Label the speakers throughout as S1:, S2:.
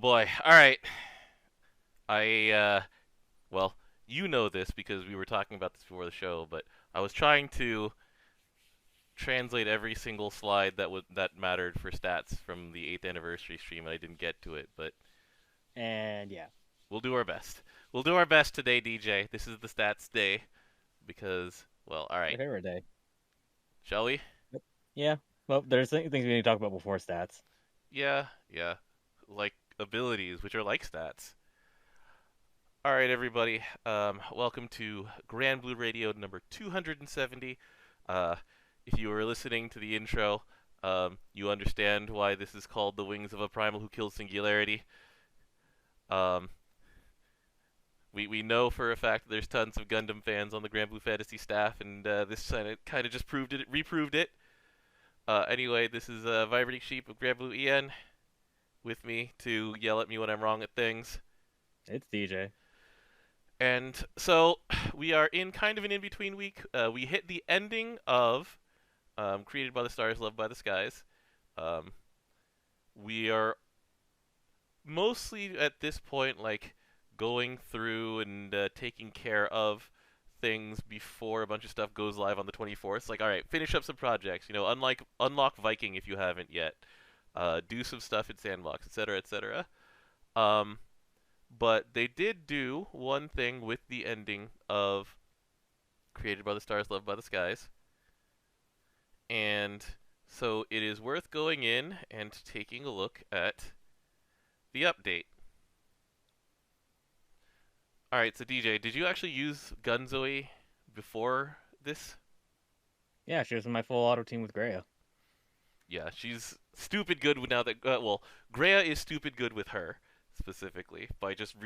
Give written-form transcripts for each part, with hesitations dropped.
S1: boy. All right. I well, you know this because we were talking about this before the show, but I was trying to translate every single slide that mattered for stats from the 8th anniversary stream, and I didn't get to it, but
S2: And yeah,
S1: we'll do our best. We'll do our best today, DJ. This is the stats day because, well, all
S2: my
S1: right.
S2: favorite day.
S1: Shall we?
S2: Yep. Yeah. Well, there's things we need to talk about before stats.
S1: Yeah, yeah. Like abilities, which are like stats. All right, everybody. Welcome to Granblue Radio number 270. If you were listening to the intro, you understand why this is called the Wings of a Primal Who Killed Singularity. Um, we know for a fact that there's tons of Gundam fans on the Granblue Fantasy staff, and this kind of just reproved it. Anyway, this is Vibrating Sheep of Granblue EN with me to yell at me when I'm wrong at things.
S2: It's DJ.
S1: And so we are in kind of an in-between week. We hit the ending of Created by the Stars, Loved by the Skies. Um, we are mostly at this point like going through and taking care of things before a bunch of stuff goes live on the 24th. Like, all right, finish up some projects. Unlock Viking if you haven't yet. Do some stuff in Sandbox, etc., etc. Um, but they did do one thing with the ending of Created by the Stars, Loved by the Skies. And so it is worth going in and taking a look at the update. Alright, so DJ, did you actually use Gunzoe before this?
S2: Yeah, she was in my full auto team with Greya.
S1: Yeah, she's stupid good now that. Well, Greya is stupid good with her, specifically, by just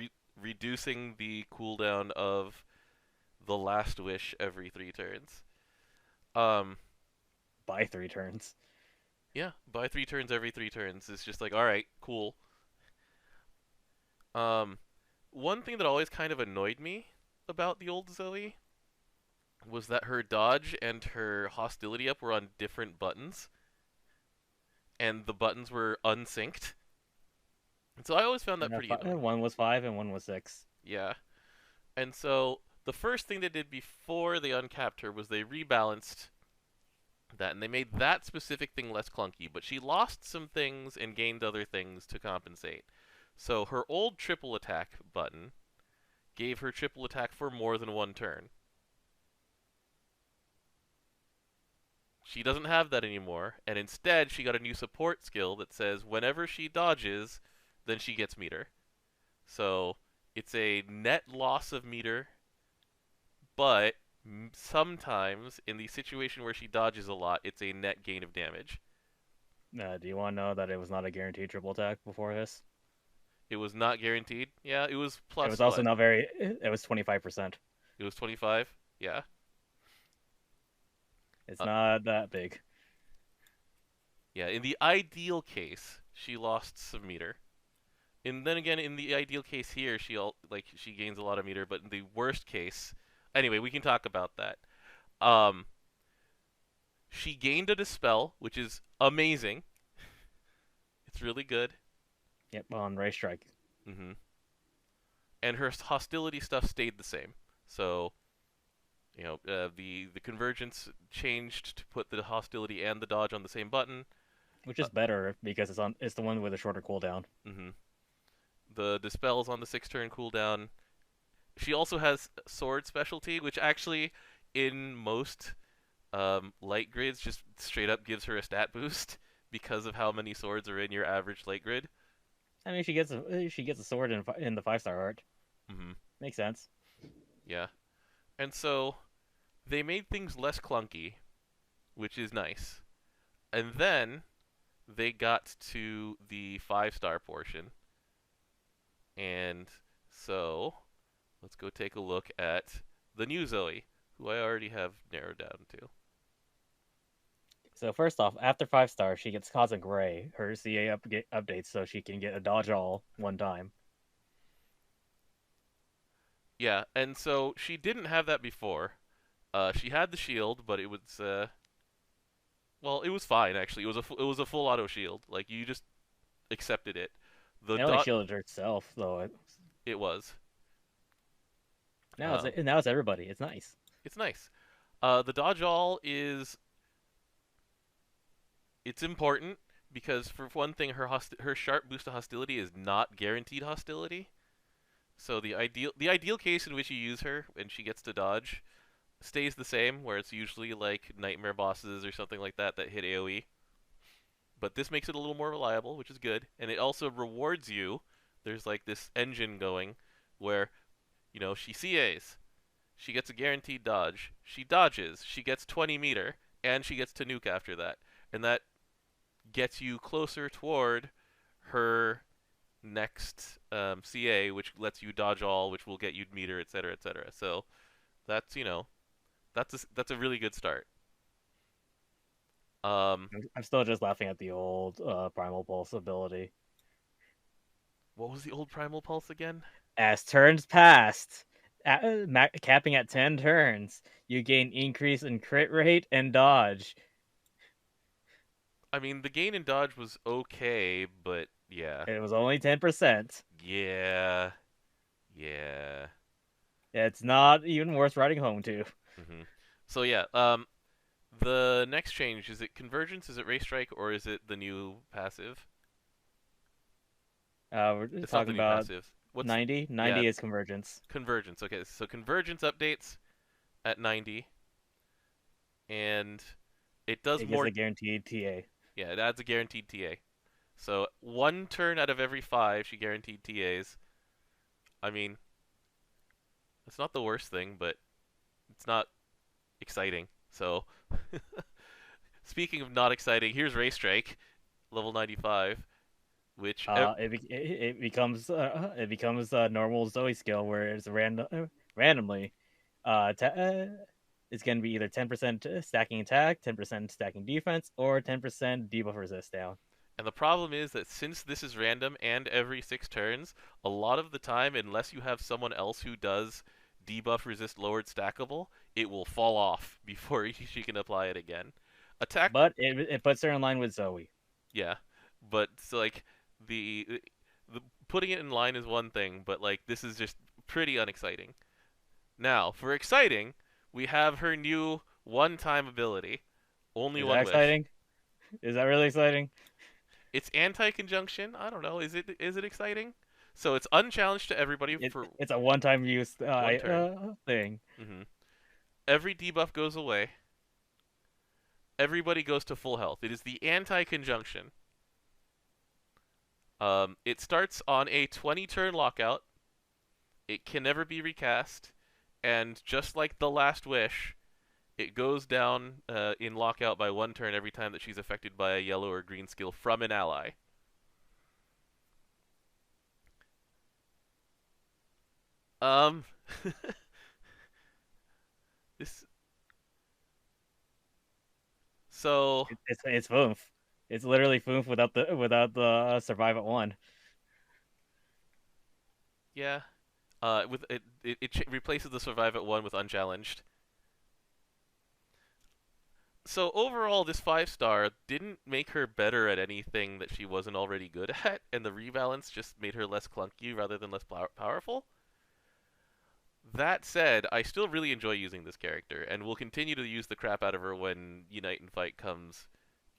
S1: reducing the cooldown of the last wish every 3 turns. Um,
S2: By 3 turns.
S1: yeah, by 3 turns every 3 turns. It's just like, alright, cool. Um, One thing that always kind of annoyed me about the old Zoe was that her dodge and her hostility up were on different buttons, and the buttons were unsynced. And so I always found that pretty annoying.
S2: One was 5 and one was 6.
S1: Yeah. And so the first thing they did before they uncapped her was they rebalanced that, and they made that specific thing less clunky, but she lost some things and gained other things to compensate. So her old triple attack button gave her triple attack for more than one turn. She doesn't have that anymore, and instead she got a new support skill that says whenever she dodges, then she gets meter. So it's a net loss of meter, but sometimes in the situation where she dodges a lot, it's a net gain of damage.
S2: Do you want to know that it was not a guaranteed triple attack before this?
S1: It was not guaranteed. Yeah, it was
S2: It was
S1: plus
S2: also
S1: what?
S2: not very. It was 25%.
S1: It was 25. Yeah.
S2: It's
S1: Uh,
S2: not that big.
S1: yeah. In the ideal case, she lost some meter. And then again, in the ideal case here, she gains a lot of meter. But in the worst case, anyway, we can talk about that. Um, she gained a dispel, which is amazing. It's really good.
S2: Yep, on Ray Strike.
S1: hmm And her hostility stuff stayed the same. So the convergence changed to put the hostility and the dodge on the same button.
S2: Which
S1: Uh,
S2: is better because it's the one with a shorter cooldown.
S1: hmm The dispels on the 6 turn cooldown. She also has sword specialty, which actually, in most light grids, just straight up gives her a stat boost because of how many swords are in your average light grid.
S2: I mean, she gets a sword in the 5-star art.
S1: hmm
S2: Makes sense.
S1: Yeah, and so they made things less clunky, which is nice. And then they got to the 5-star portion, and so let's go take a look at the new Zoe, who I already have narrowed down to.
S2: So first off, after 5-star, she gets Cosmic Ray, her CA updates, so she can get a dodge all one time.
S1: Yeah, and so she didn't have that before. She had the shield, but it was well, it was fine actually. It was a full auto shield. Like you just accepted it. The
S2: It only
S1: dot
S2: shielded herself though.
S1: it was.
S2: Now
S1: Um,
S2: it's everybody. It's nice.
S1: it's nice. The dodge all is it's important because for one thing, her sharp boost to hostility is not guaranteed hostility. So the ideal case in which you use her when she gets to dodge stays the same, where it's usually like nightmare bosses or something like that that hit AoE. But this makes it a little more reliable, which is good, and it also rewards you. There's like this engine going where she CAs, she gets a guaranteed dodge, she dodges, she gets 20 meter, and she gets to nuke after that, and that gets you closer toward her next CA, which lets you dodge all, which will get you meter, etc., etc. So that's that's a really good start. Um,
S2: I'm still just laughing at the old Primal Pulse ability.
S1: what was the old Primal Pulse again?
S2: As turns passed, capping at 10 turns, you gain increase in crit rate and dodge.
S1: I mean, the gain in dodge was okay, but yeah,
S2: It was only 10%.
S1: yeah, yeah.
S2: It's not even worth writing home to.
S1: So yeah, the next change, is it convergence? Is it race strike? Or is it the new passive?
S2: We're
S1: It's not the
S2: talking
S1: new
S2: about
S1: passive. What's
S2: 90.
S1: yeah
S2: 90 is convergence.
S1: convergence? Okay, so convergence updates at 90, and it does
S2: It gives
S1: more.
S2: a guaranteed TA.
S1: Yeah, it adds a guaranteed TA. So one turn out of every five, she guaranteed TAs. I mean, it's not the worst thing, but it's not exciting. So, speaking of not exciting, here's Race Strike, level 95, which
S2: It becomes a normal Zoe skill where it's randomly. It's going to be either 10% stacking attack, 10% stacking defense, or 10% debuff resist down.
S1: and the problem is that since this is random and every 6 turns, a lot of the time, unless you have someone else who does debuff resist lowered stackable, it will fall off before she can apply it again. Attack,
S2: But it puts her in line with Zoe.
S1: yeah, but so like the putting it in line is one thing, but like this is just pretty unexciting. Now, for exciting, we have her new one-time ability, only
S2: Is
S1: one
S2: that
S1: wish.
S2: exciting? Is that really exciting?
S1: It's anti-conjunction. I don't know. Is it exciting? So it's unchallenged to everybody for
S2: It's a one-time use
S1: one turn.
S2: thing.
S1: Every debuff goes away. Everybody goes to full health. It is the anti-conjunction. It starts on a 20-turn lockout. It can never be recast, and just like the last wish, it goes down in lockout by 1 turn every time that she's affected by a yellow or green skill from an ally. Um, this so
S2: It's Foof. It's literally Foof without the survive at one.
S1: yeah. With it replaces the survive at 1 with unchallenged. So overall, this 5-star didn't make her better at anything that she wasn't already good at, and the rebalance just made her less clunky rather than less powerful. That said, I still really enjoy using this character, and will continue to use the crap out of her when Unite and Fight comes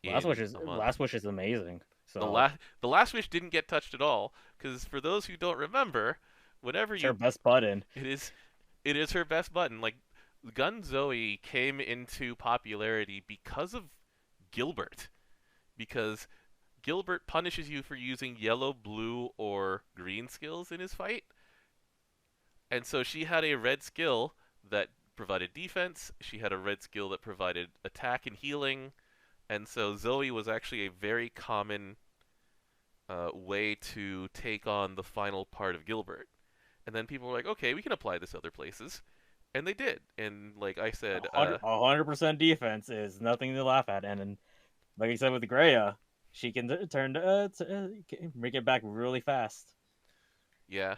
S1: in a month.
S2: Last Wish is amazing.
S1: The
S2: So
S1: last the last wish didn't get touched at all, because for those who don't remember, whenever
S2: it's her
S1: you
S2: best button.
S1: it is her best button. Like Gun Zoe came into popularity because of Gilbert, because Gilbert punishes you for using yellow, blue, or green skills in his fight. And so she had a red skill that provided defense, she had a red skill that provided attack and healing, and so Zoe was actually a very common way to take on the final part of Gilbert. And then people were like, okay, we can apply this other places. And they did. And like I said,
S2: 100% defense is nothing to laugh at. And like I said with Greya, she can make it back really fast.
S1: yeah.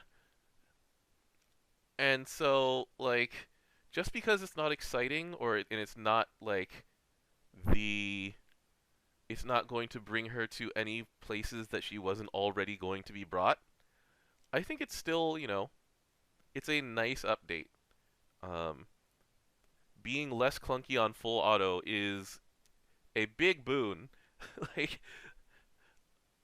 S1: And so like just because it's not exciting and it's not like the it's not going to bring her to any places that she wasn't already going to be brought. I think it's still, it's a nice update. Um, Being less clunky on full auto is a big boon. Like,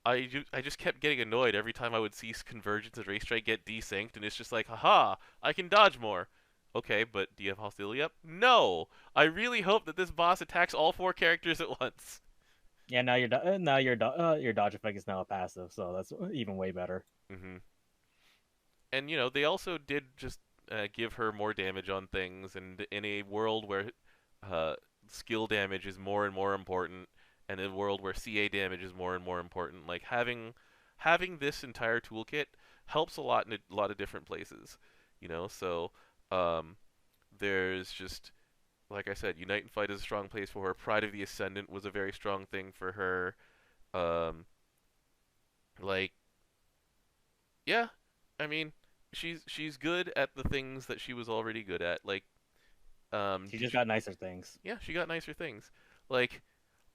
S1: I just kept getting annoyed every time I would see Convergence and Racestrike get desynced, and it's just like, haha, I can dodge more. Okay, but do you have hostility up? No! I really hope that this boss attacks all four characters at once.
S2: Yeah, your dodge effect is now a passive, so that's even way better.
S1: hmm And, they also did just give her more damage on things, and in a world where uh, skill damage is more and more important, and in a world where CA damage is more and more important, like having this entire toolkit helps a lot in a lot of different places. So um, there's just, like I said, Unite and Fight is a strong place for her. Pride of the Ascendant was a very strong thing for her. Um, like, yeah, I mean, she's good at the things that she was already good at. Like,
S2: She
S1: did
S2: just
S1: you?
S2: got nicer things.
S1: Yeah, she got nicer things. Like,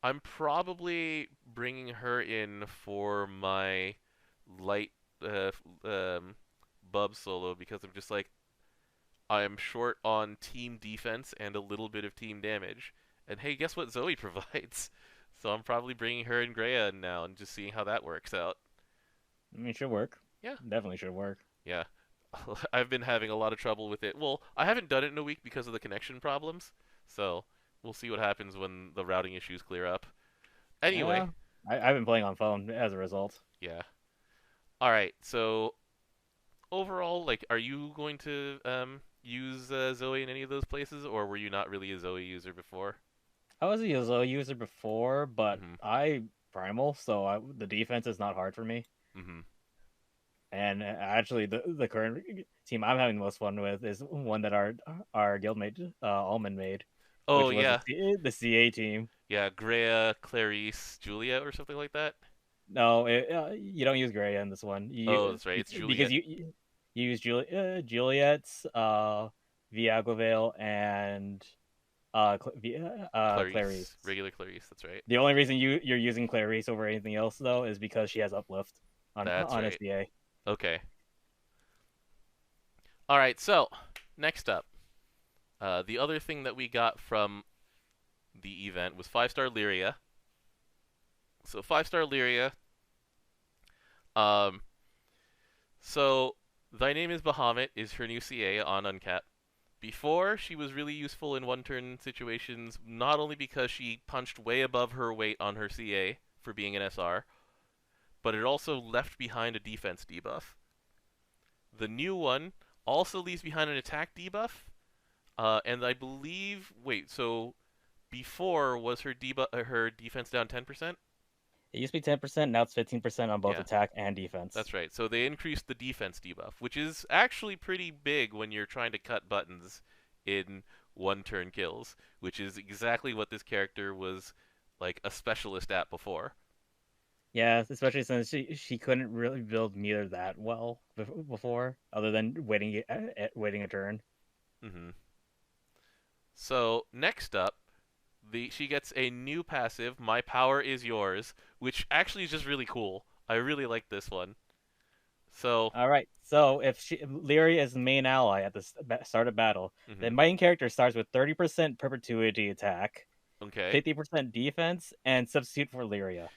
S1: I'm probably bringing her in for my light bub solo because I'm just like, I'm short on team defense and a little bit of team damage. And hey, guess what Zooey provides? So I'm probably bringing her and Greya in now and just seeing how that works out.
S2: I mean, it should work.
S1: Yeah,
S2: Definitely should work.
S1: yeah. I've been having a lot of trouble with it. Well, I haven't done it in a week because of the connection problems. So we'll see what happens when the routing issues clear up. Anyway,
S2: Yeah, I've been playing on phone as a result.
S1: yeah. All right. So overall, like, are you going to use Zoe in any of those places, or were you not really a Zoe user before?
S2: I was a Yozo user before, but
S1: Mm-hmm.
S2: I Primal, so the defense is not hard for me.
S1: Mm-hmm.
S2: And actually, the current team I'm having the most fun with is one that our guildmate Almond made,
S1: Oh
S2: which was
S1: yeah,
S2: the CA team.
S1: yeah. Greya, Clarice, Julia, or something like that.
S2: No, you don't use Gray in this one.
S1: Oh, that's right. It's
S2: Because
S1: Juliet.
S2: you use Juliet's, Viagovale, and
S1: Clarice,
S2: Clarice.
S1: regular Clarice. That's right.
S2: The only reason you're using Clarice over anything else though is because she has uplift
S1: That's
S2: on
S1: right.
S2: SDA.
S1: Okay. All right. So next up, the other thing that we got from the event was 5-star Lyria. So 5-star Lyria. Um, so Thy Name is Bahamut is her new CA on Uncap. Before, she was really useful in one-turn situations, not only because she punched way above her weight on her CA for being an SR, but it also left behind a defense debuff. The new one also leaves behind an attack debuff, and I believe, wait, so before was her defense down 10%?
S2: It used to be 10%, now it's 15% on both
S1: Yeah,
S2: attack and defense.
S1: that's right. So they increased the defense debuff, which is actually pretty big when you're trying to cut buttons in one-turn kills, which is exactly what this character was like a specialist at before.
S2: Yeah, especially since she couldn't really build meter that well before, other than waiting a turn.
S1: hmm So next up, she gets a new passive, My Power Is Yours, which actually is just really cool. I really like this one. So,
S2: All right, so if Lyria is the main ally at the start of battle, the
S1: mhm,
S2: main character starts with 30% perpetuity attack,
S1: okay.
S2: 50% defense, and substitute for Lyria.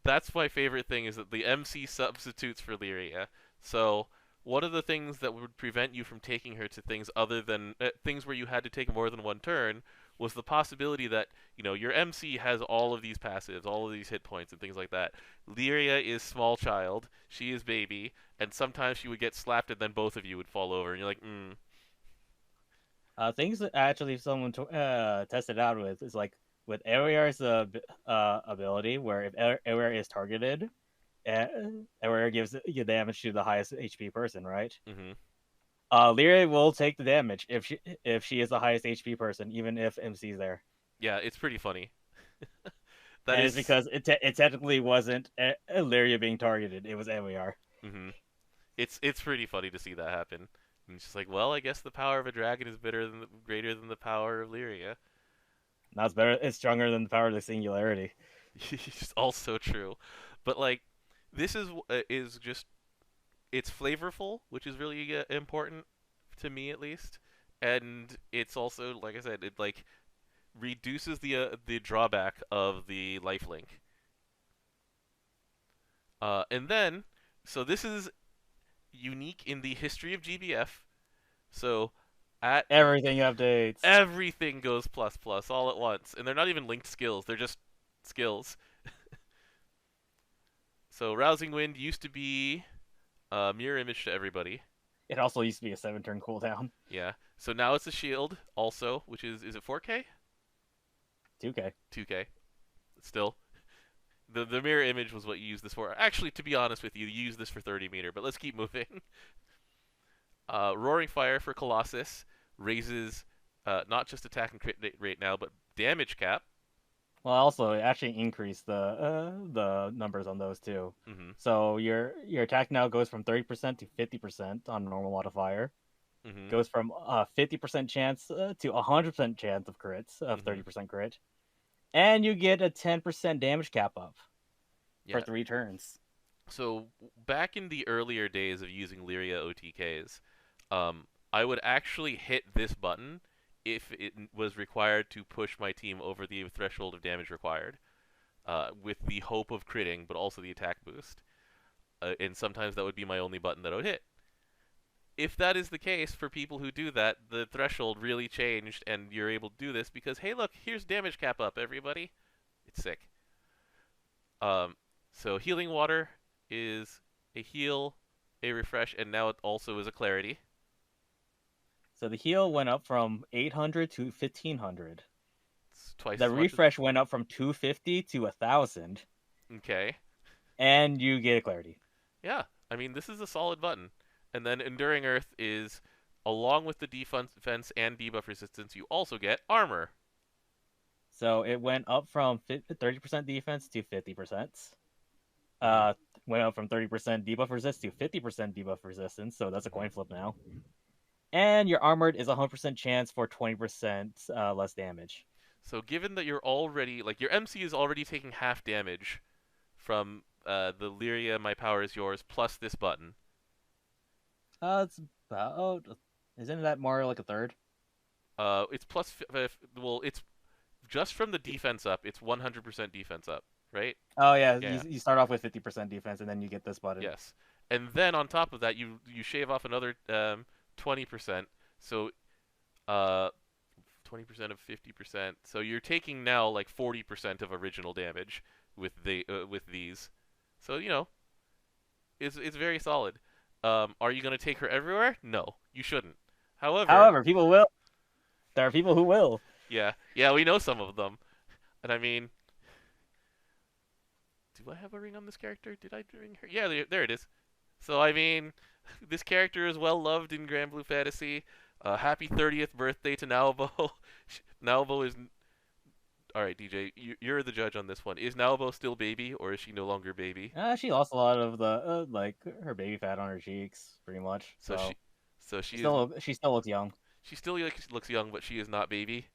S1: That's my favorite thing is that the MC substitutes for Lyria. So, one of the things that would prevent you from taking her to things other than things where you had to take more than one turn was the possibility that, your MC has all of these passives, all of these hit points and things like that. Lyria is small child, she is baby, and sometimes she would get slapped and then both of you would fall over and you're like,
S2: Things that actually someone tested out with is like with Aeriar's ability, where if Aeriar is targeted, uh, Aeriar gives damage to the highest HP person, right?
S1: mhm.
S2: Lyria will take the damage if she is the highest HP person, even if MC's there.
S1: Yeah, it's pretty funny. That
S2: And it's
S1: is
S2: because it technically wasn't Lyria being targeted; it was Aeriar.
S1: mhm. It's pretty funny to see that happen. And it's just like, well, I guess the power of a dragon is greater than the power of Lyria.
S2: Now it's better; it's stronger than the power of the Singularity.
S1: It's also true, but like this is just it's flavorful, which is really important to me at least, and it's also like I said, it like reduces the drawback of the lifelink. And then, so this is unique in the history of GBF. So at
S2: Everything updates.
S1: everything goes plus plus all at once, and they're not even linked skills; they're just skills. So Rousing Wind used to be mirror image to everybody.
S2: It also used to be a 7-turn cooldown.
S1: Yeah. So now it's a shield also, which is it 4K?
S2: 2K.
S1: 2K. Still. The mirror image was what you used this for. Actually, to be honest with you, you use this for 30 meter, but let's keep moving. Roaring Fire for Colossus raises not just attack and crit rate now, but damage cap.
S2: Well, also it actually increased the numbers on those too.
S1: Mm-hmm.
S2: So your attack now goes from 30% to 50% on normal modifier.
S1: Mm-hmm.
S2: Goes from 50% chance to 100% chance of crits of
S1: Mm-hmm.
S2: 30% crit, and you get a 10% damage cap up for
S1: Yeah.
S2: 3 turns.
S1: So back in the earlier days of using Lyria OTKs, I would actually hit this button if it was required to push my team over the threshold of damage required, with the hope of critting, but also the attack boost. And sometimes that would be my only button that I would hit. If that is the case for people who do that, the threshold really changed, and you're able to do this because, hey, look, here's damage cap up, everybody. It's sick. So Healing Water is a heal, a refresh, and now it also is a clarity.
S2: So the heal went up from 800 to 1500.
S1: It's twice
S2: The
S1: as much as...
S2: refresh went up from 250 to 1000,
S1: Okay.
S2: and you get a clarity.
S1: Yeah, I mean, this is a solid button. And then Enduring Earth is, along with the defense and debuff resistance, you also get armor.
S2: So it went up from 30% defense to 50%.
S1: Mm-hmm.
S2: Went up from 30% debuff resist to 50% debuff resistance, so that's a coin
S1: Mm-hmm.
S2: flip now. And your armored is 100% chance for 20% less damage.
S1: So given that you're already, like, your MC is already taking half damage from the Lyria My Power Is Yours plus this button.
S2: It's about... Isn't that more like a third?
S1: It's plus, well, it's just from the defense up, it's 100% defense up, right?
S2: Oh, yeah,
S1: Yeah.
S2: you start off with 50% defense, and then you get this button.
S1: Yes. And then on top of that, you shave off another 20%. So 20% of 50%. So you're taking now like 40% of original damage with with these. So it's very solid. Are you gonna take her everywhere? No, you shouldn't. However,
S2: However, people will. There are people who will.
S1: yeah, we know some of them, and I mean, do I have a ring on this character? Did I ring her? Yeah, there it is. So I mean, this character is well loved in Granblue Fantasy. Happy 30th birthday to Naobo. Naobo is... Alright, DJ, you're the judge on this one. Is Naobo still baby, or is she no longer baby?
S2: She lost a lot of the like her baby fat on her cheeks, pretty much.
S1: So
S2: So
S1: she is...
S2: she still looks young.
S1: She still looks young, but she is not baby.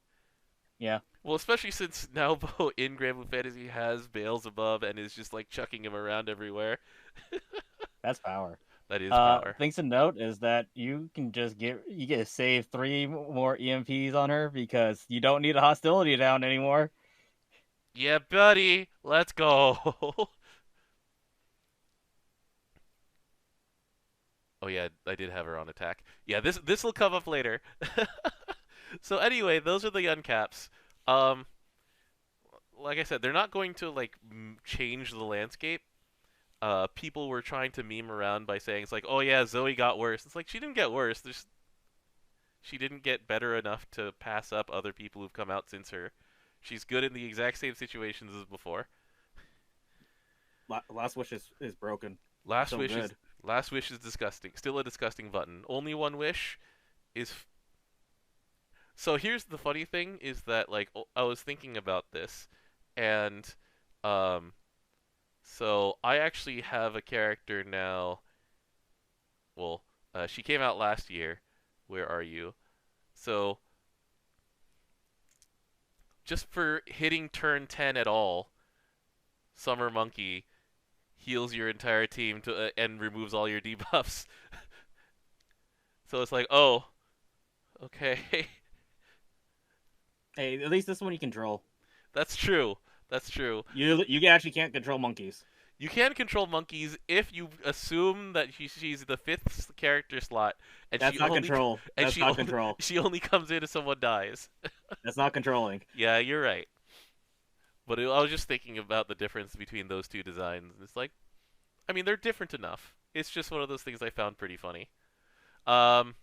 S2: Yeah,
S1: Well, especially since Naobo in Granblue Fantasy has Bales above and is just like chucking him around everywhere.
S2: that's power.
S1: That is power.
S2: Things to note is that you can just get to save 3 more EMPs on her because you don't need a hostility down anymore.
S1: Yeah, buddy, let's go. Oh yeah, I did have her on attack. Yeah, this will come up later. So anyway, those are the uncaps. Um, like I said, they're not going to like change the landscape. People were trying to meme around by saying it's like, oh yeah, Zooey got worse. It's like she didn't get worse. She didn't get better enough to pass up other people who've come out since her. She's good in the exact same situations as before.
S2: Last wish is broken.
S1: Last
S2: So
S1: wish
S2: good.
S1: last wish is disgusting. Still a disgusting button. Only one wish is. So here's the funny thing is that like I was thinking about this, and um, so I actually have a character now. Well, she came out last year. Where are you? So just for hitting turn 10 at all, Summer Monkey heals your entire team and removes all your debuffs. So it's like, oh, okay,
S2: Hey, at least this one you control.
S1: that's true. That's true.
S2: You actually can't control monkeys.
S1: You can control monkeys if you assume that she's the fifth character slot, and
S2: That's not control. That's not control.
S1: she only comes in if someone dies.
S2: That's not controlling.
S1: Yeah, you're right. But I was just thinking about the difference between those two designs. It's like, I mean, they're different enough. It's just one of those things I found pretty funny. Um,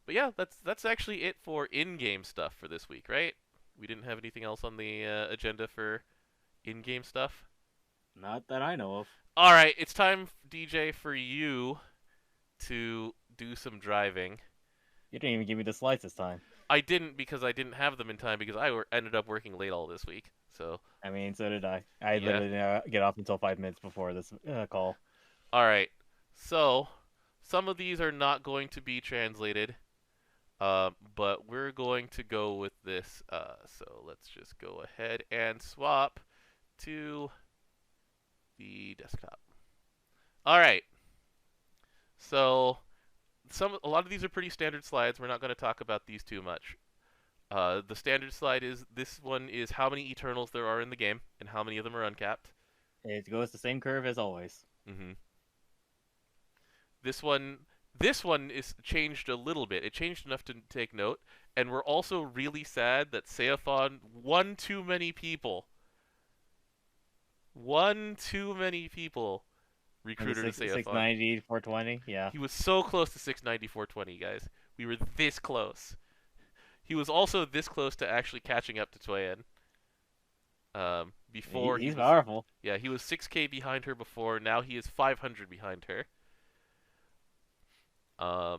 S1: but yeah, that's actually it for in-game stuff for this week, right? We didn't have anything else on the agenda for in-game stuff.
S2: Not that I know of.
S1: All right, it's time, DJ, for you to do some driving.
S2: You didn't even give me the slides this time.
S1: I didn't because I didn't have them in time because ended up working late all this week. So
S2: I mean, so did I. I
S1: yeah.
S2: literally didn't get off until 5 minutes before this call.
S1: All right. So some of these are not going to be translated, but we're going to go with this. So let's just go ahead and swap to the desktop. All right. So a lot of these are pretty standard slides. We're not going to talk about these too much. The standard slide is this one is how many Eternals there are in the game and how many of them are uncapped.
S2: It goes the same curve as always.
S1: Mm-hmm. This one is changed a little bit. It changed enough to take note, and we're also really sad that Seathon one too many people. One too many people recruited to Seathon.
S2: 690, 420, yeah.
S1: He was so close to 690, 420, guys. We were this close. He was also this close to actually catching up to Toyen. Before
S2: he's powerful.
S1: Yeah, he was 6K behind her before. Now he is 500 behind her. I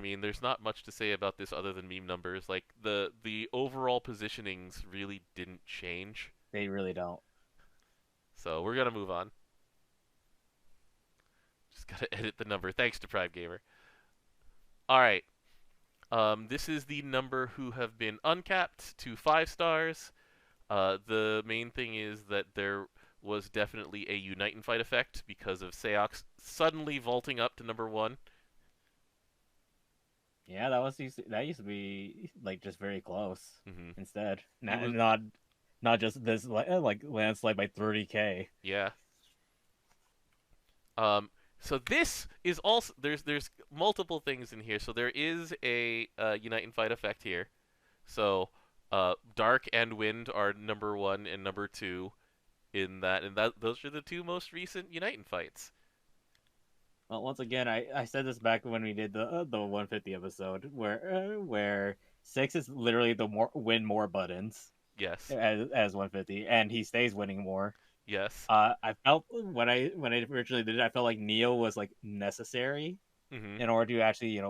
S1: mean, there's not much to say about this other than meme numbers. Like the overall positionings really didn't change.
S2: They really don't.
S1: So we're gonna move on. Just gotta edit the number. Thanks to Prime Gamer. All right. This is the number who have been uncapped to 5 stars. The main thing is that there was definitely a Unite and Fight effect because of Seox suddenly vaulting up to number 1.
S2: Yeah, that used to be like just very close.
S1: Mm-hmm.
S2: Instead, not just this like landslide by 30K.
S1: Yeah. So this is also there's multiple things in here. So there is a Unite and Fight effect here. So Dark and Wind are number 1 and number 2 in that, and those are the 2 most recent Unite and Fights.
S2: Well, once again, I said this back when we did the 150 episode, where 6 is literally the win more buttons.
S1: Yes.
S2: As 150, and he stays winning more.
S1: Yes.
S2: I felt when I originally did it, I felt like Neo was like necessary in order to actually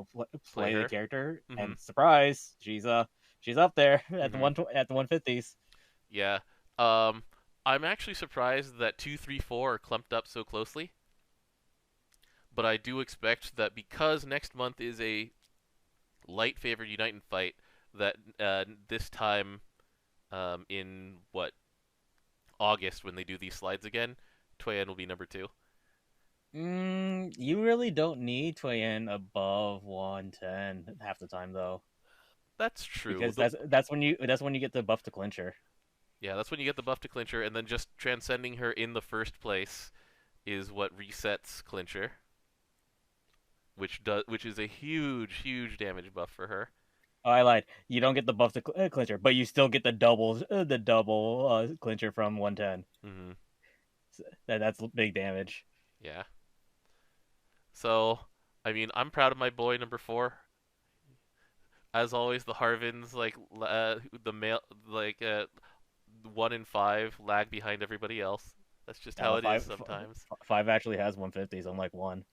S2: play the character. Mm-hmm. And surprise, she's up there at the 150s.
S1: Yeah. I'm actually surprised that 2, 3, 4 are clumped up so closely. But I do expect that because next month is a light favored Unite and Fight, that this time in August when they do these slides again, Toyen will be number 2.
S2: You really don't need Toyen above 110 half the time though.
S1: That's true.
S2: Because that's when you get the buff to clincher.
S1: Yeah, that's when you get the buff to clincher, and then just transcending her in the first place is what resets clincher. Which is a huge damage buff for her.
S2: Oh, I lied. You don't get the buff to clincher, but you still get the double clincher from 110.
S1: Mm-hmm.
S2: So that's big damage.
S1: Yeah. So, I mean, I'm proud of my boy number 4. As always, the Harvins the male 1 in 5 lag behind everybody else. That's just how it is sometimes.
S2: 5 actually has 150s, unlike 1.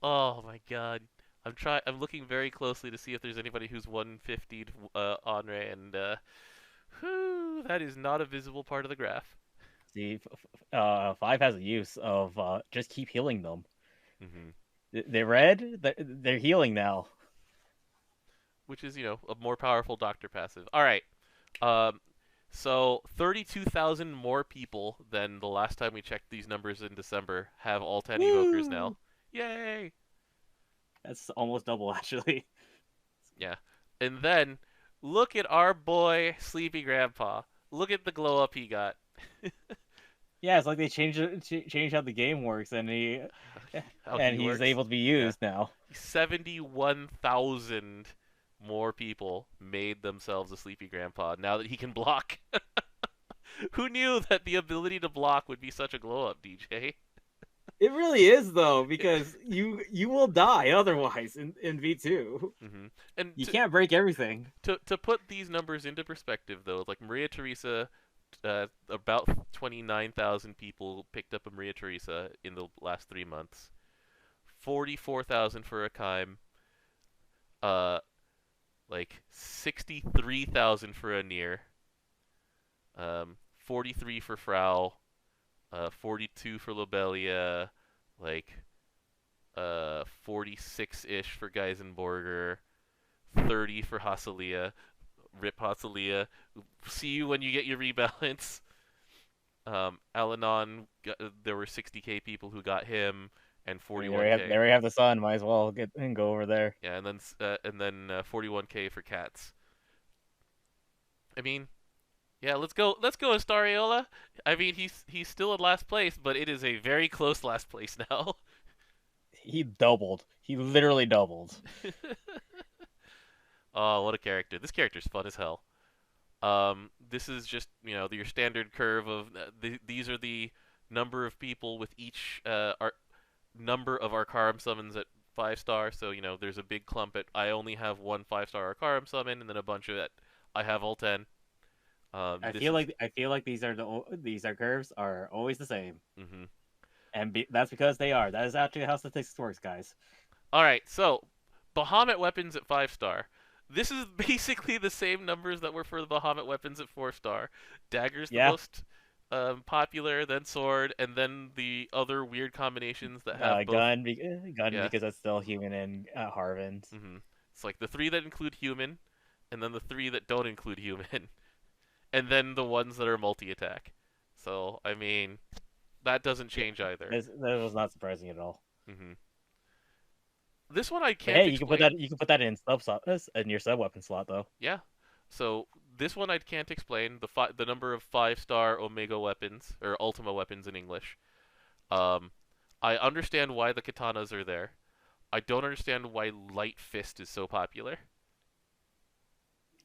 S1: Oh my god. I'm looking very closely to see if there's anybody who's 150'd Honre, and that is not a visible part of the graph.
S2: See, 5 has a use of just keep healing them.
S1: Mm-hmm.
S2: They're red. They're healing now,
S1: which is a more powerful doctor passive. All right. So 32,000 more people than the last time we checked these numbers in December have all 10 evokers
S2: Woo!
S1: now. Yay!
S2: That's almost double, actually.
S1: Yeah. And then look at our boy Sleepy Grandpa. Look at the glow up he got.
S2: Yeah, it's like they changed how the game works, and
S1: How he
S2: he's
S1: works.
S2: able to be
S1: Yeah.
S2: used now.
S1: 71,000 more people made themselves a Sleepy Grandpa now that he can block. Who knew that the ability to block would be such a glow up, DJ?
S2: It really is though, because you will die otherwise in V2.
S1: Mm-hmm. And
S2: You can't break everything.
S1: to put these numbers into perspective, though, like Maria Theresa, about 29,000 people picked up a Maria Theresa in the last 3 months. 44,000 for a Kime. Uh, like 63,000 for a Nier. 43 for Frau. 42 for Lobelia. Like 46-ish for Geisenborger. 30 for Hasalia. Rip Hasalia. See you when you get your rebalance. Alanon, there were 60k people who got him, and
S2: I mean,
S1: 41k.
S2: they already have the sun. Might as well get and go over there.
S1: Yeah, and then 41k for cats. I mean, yeah, let's go Astariola. I mean, he's still in last place, but it is a very close last place now.
S2: He doubled. He literally doubled.
S1: Oh, what a character! This character's fun as hell. This is just your standard curve of these are the number of people with each number of Arcarum summons at 5-star. So there's a big clump at I only have one 5-star Arcarum summon, and then a bunch of it I have all 10.
S2: I feel like these are curves are always the same,
S1: Mm-hmm.
S2: and that's because they are. That is actually how statistics works, guys.
S1: All right, so Bahamut weapons at 5-star. This is basically the same numbers that were for the Bahamut weapons at 4-star. Dagger's the
S2: Yeah,
S1: most popular, then sword, and then the other weird combinations that have both.
S2: gun
S1: Yeah.
S2: because that's still human and Harvin.
S1: Mm-hmm. It's like the 3 that include human, and then the 3 that don't include human, and then the ones that are multi-attack. So I mean, that doesn't change either.
S2: That was not surprising at all.
S1: Mm-hmm. This one I
S2: But
S1: can't
S2: hey,
S1: explain.
S2: you can put that in in your sub weapon slot though.
S1: Yeah. So this one I can't explain. The number of 5-star Omega weapons or Ultima weapons in English. Um, I understand why the katanas are there. I don't understand why Light Fist is so popular.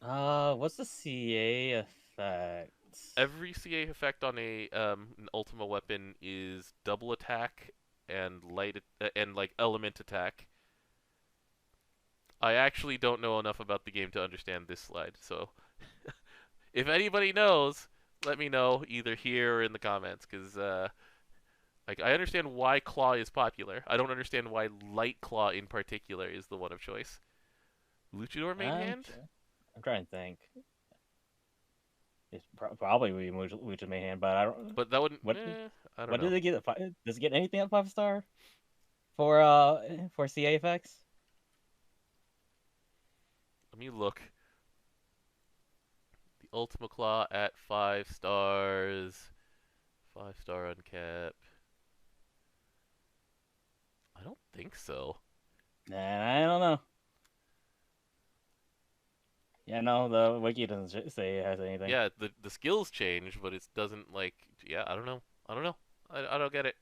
S2: What's the CA effect?
S1: Every CA effect on an Ultima weapon is double attack and and like element attack. I actually don't know enough about the game to understand this slide, so if anybody knows, let me know either here or in the comments, because like I understand why Claw is popular. I don't understand why Light Claw in particular is the one of choice. Luchador main hand?
S2: I'm trying to think. It's probably we Mucha Mayhem, but I don't.
S1: But that wouldn't.
S2: What
S1: I don't
S2: what
S1: know.
S2: did they get? Does it get anything at 5-star for CA effects?
S1: Let me look. The Ultima Claw at 5 stars. 5-star uncap. I don't think so.
S2: Nah, I don't know. Yeah, no, the wiki doesn't say it has anything.
S1: Yeah, the skills change, but it doesn't like. Yeah, I don't know. I don't know. I don't get it.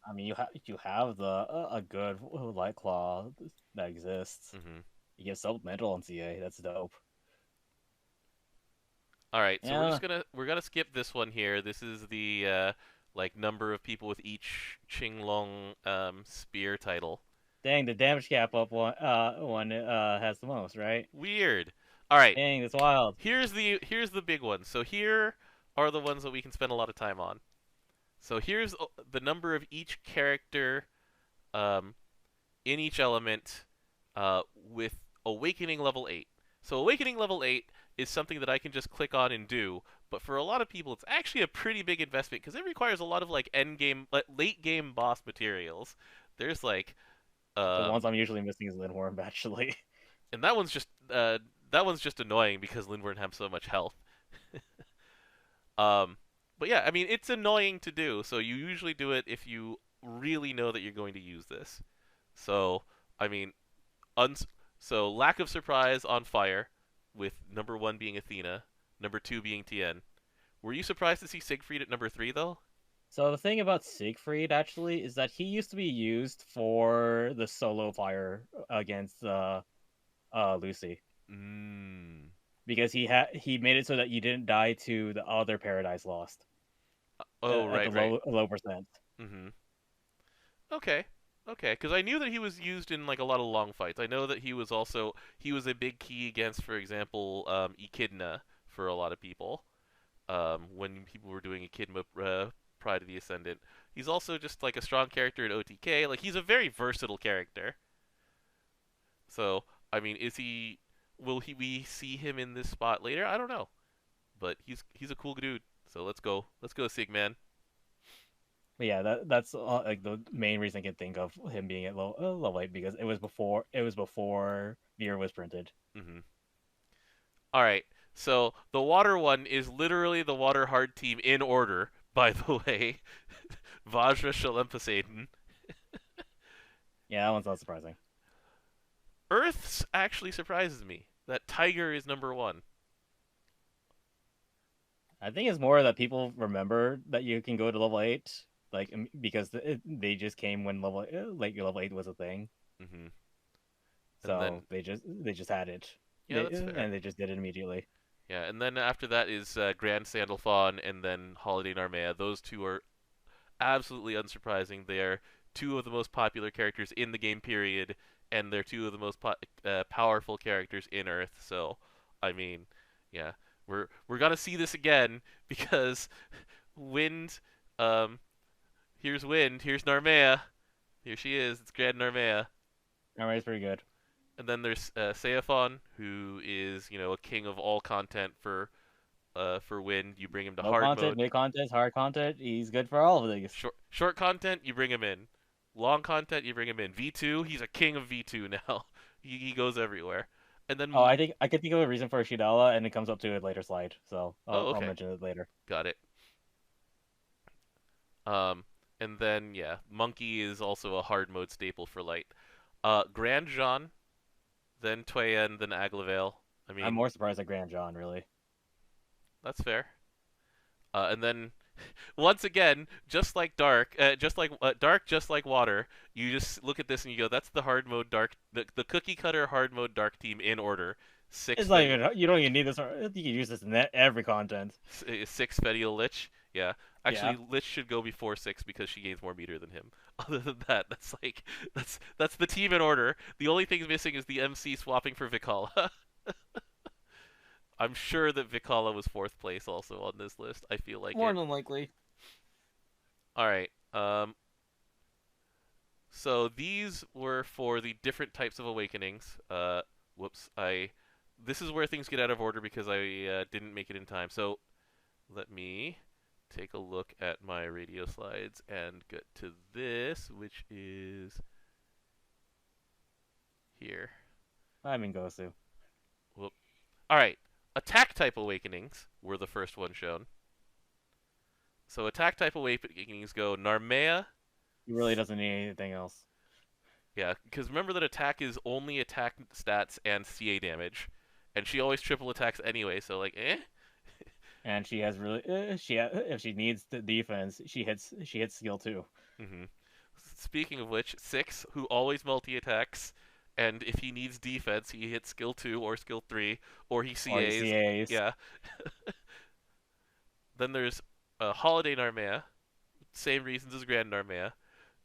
S2: I mean, you have a good light claw that exists.
S1: Mm-hmm.
S2: You get supplemental on CA. That's dope.
S1: All right, so
S2: Yeah.
S1: we're gonna skip this one here. This is the like number of people with each Qinglong spear title.
S2: Dang, the damage cap up one has the most, right?
S1: Weird. All right,
S2: Dang, that's wild.
S1: here's the big one. So here are the ones that we can spend a lot of time on. So here's the number of each character um, in each element with Awakening level 8. So Awakening level 8 is something that I can just click on and do, but for a lot of people it's actually a pretty big investment because it requires a lot of like late game boss materials. There's like
S2: The
S1: uh,
S2: ones I'm usually missing is Lindworm, actually.
S1: and that one's just annoying because Lindworm has so much health. Um, but yeah, I mean, it's annoying to do, so you usually do it if you really know that you're going to use this. So, I mean, uns- so lack of surprise on fire, with number one being Athena, number two being Tien. Were you surprised to see Siegfried at number three though?
S2: So the thing about Siegfried actually is that he used to be used for the solo fire against Lucy,
S1: Mm.
S2: because he made it so that you didn't die to the other Paradise Lost
S1: Oh,
S2: at the
S1: right, right.
S2: low percent.
S1: Mm-hmm. Okay. Okay, because I knew that he was used in like a lot of long fights. I know that he was a big key against, for example, Echidna for a lot of people. When people were doing Echidna Pride of the Ascendant, he's also just like a strong character in OTK. Like he's a very versatile character. So I mean, is he? Will he? We see him in this spot later? I don't know, but he's a cool dude. So let's go, Sigman.
S2: But yeah, that's like the main reason I can think of him being at level 8, because it was before Veer was printed.
S1: Mm-hmm. All right. So the water one is literally the water hard team in order. By the way, Vajra, Shalem, Poseidon.
S2: Yeah, that one's not surprising.
S1: Earth's actually surprises me. That Tiger is number one.
S2: I think it's more that people remember that you can go to level 8, like because they just came when level 8 was a thing,
S1: Mm-hmm. And then
S2: so they just had it,
S1: yeah, that's fair.
S2: and they just did it immediately.
S1: Yeah, and then after that is Grand Sandalphon and then Holiday Narmea. Those two are absolutely unsurprising. They are two of the most popular characters in the game period, and they're two of the most powerful characters in Earth. So, I mean, yeah, we're gonna see this again because Wind, um, here's Wind, here's Narmea, here she is. It's Grand Narmea.
S2: Alright, pretty good.
S1: And then there's Seaphon, who is a king of all content for Wind. You bring him to
S2: Low
S1: hard
S2: content,
S1: mode.
S2: mid content, hard content. He's good for all of these.
S1: Short content, you bring him in. Long content, you bring him in. V2, he's a king of V2 now. He goes everywhere. And
S2: Oh,
S1: then
S2: I think I could think of a reason for Shidala, and it comes up to a later slide, so
S1: oh,
S2: I'll
S1: okay,
S2: mention it later.
S1: got it. Um, and then yeah, Monkey is also a hard mode staple for light. Grand Jean, then Toyen, then Aglavale. I
S2: I'm
S1: mean,
S2: more surprised at Grand John, really.
S1: that's fair. And then once again, just like water. You just look at this and you go, "That's the hard mode dark, the cookie cutter hard mode dark team in order." Six
S2: It's not
S1: Fetty,
S2: even you don't even need this. You can use this in every content.
S1: six Fettiel Lich. Yeah,
S2: Yeah.
S1: actually, Lich should go before six because she gains more meter than him. Other than that, that's the team in order. The only thing missing is the MC swapping for Vikala. I'm sure that Vikala was fourth place also on this list. I feel like
S2: More
S1: it.
S2: than likely.
S1: All right. So these were for the different types of awakenings. Whoops, I. This is where things get out of order because I didn't make it in time. So let me take a look at my radio slides and get to this, which is here.
S2: I mean, Gosu.
S1: Whoop. All right. Attack type awakenings were the first one shown. So attack type awakenings go Narmea.
S2: He really doesn't need anything else.
S1: Yeah, because remember that attack is only attack stats and CA damage, and she always triple attacks anyway. So like, eh.
S2: And she has really if she needs the defense, she hits skill 2.
S1: Mm-hmm. Speaking of which, six who always multi attacks, and if he needs defense, he hits skill 2 or skill 3, or he
S2: Or
S1: CAs.
S2: CAs.
S1: Yeah. Then there's Holiday Narmea, same reasons as Grand Narmea.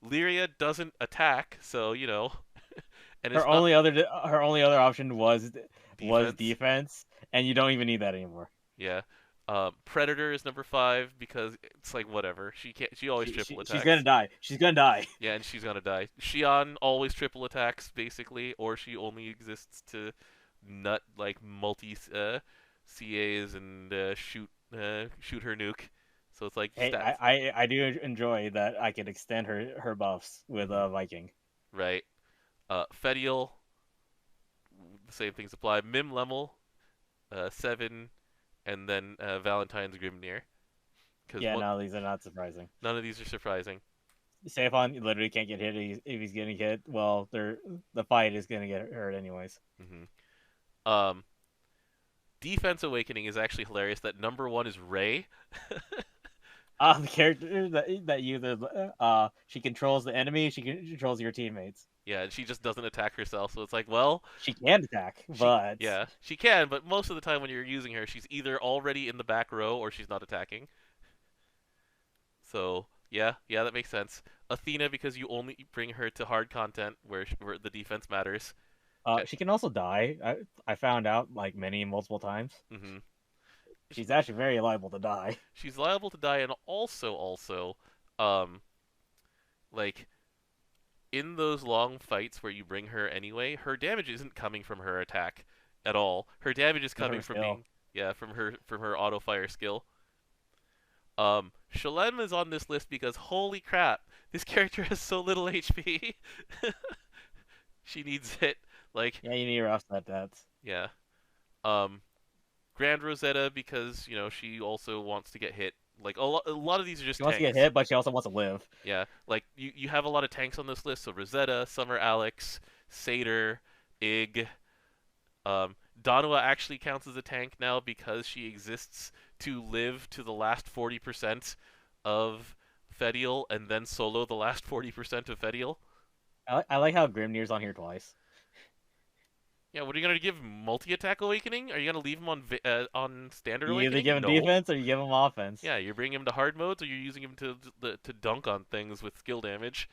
S1: Lyria doesn't attack, so and it's not
S2: Her only other option was
S1: defense.
S2: defense, and you don't even need that anymore.
S1: Yeah. Predator is number 5 because it's like whatever. She can't. She always triple
S2: She's gonna
S1: attacks.
S2: die. She's gonna die.
S1: Yeah, and she's gonna die. Shion always triple attacks basically, or she only exists to nut like multi CAs and shoot her nuke. So it's like
S2: Hey,
S1: stats,
S2: I do enjoy that I can extend her buffs with
S1: hmm
S2: Viking.
S1: right? Fediel, the same things apply. Mim Lemel, 7, and then Valentine's Grimnir. because
S2: Yeah, no, these are not surprising.
S1: none of these are surprising.
S2: Saphon literally can't get hit if he's getting hit. Well, the fight is gonna get hurt anyways.
S1: Um, Defense Awakening is actually hilarious. That number one is Ray.
S2: The character that uses she controls the enemy, she controls your teammates.
S1: Yeah, and she just doesn't attack herself. So it's like, well,
S2: She can attack, but
S1: she can, but most of the time when you're using her, she's either already in the back row or she's not attacking. So yeah, that makes sense. Athena, because you only bring her to hard content where the defense matters.
S2: she can also die. I found out like multiple times.
S1: Mm-hmm.
S2: She's actually very liable to die.
S1: She's liable to die, and also, um, like in those long fights where you bring her anyway, her damage isn't coming from her attack at all. Her damage is coming from being from her auto fire skill. Shalem is on this list because holy crap, this character has so little HP. She needs it. Like
S2: Yeah, you need her offset that.
S1: yeah. Grand Rosetta because she also wants to get hit. Like a lot of these are just
S2: She wants
S1: tanks.
S2: to get hit, but she also wants to live.
S1: Yeah, like you have a lot of tanks on this list. So Rosetta, Summer Alex, Satyr, Ig. Donua actually counts as a tank now because she exists to live to the last 40% of Fedial and then solo the last 40% of Fedial.
S2: I like how Grimnir's on here twice.
S1: Yeah, what are you gonna give him? Multi-attack awakening? Are you gonna leave him on standard
S2: You
S1: awakening?
S2: either give him
S1: No.
S2: defense or you give him offense.
S1: Yeah, you're bringing him to hard modes, or you're using him to dunk on things with skill damage.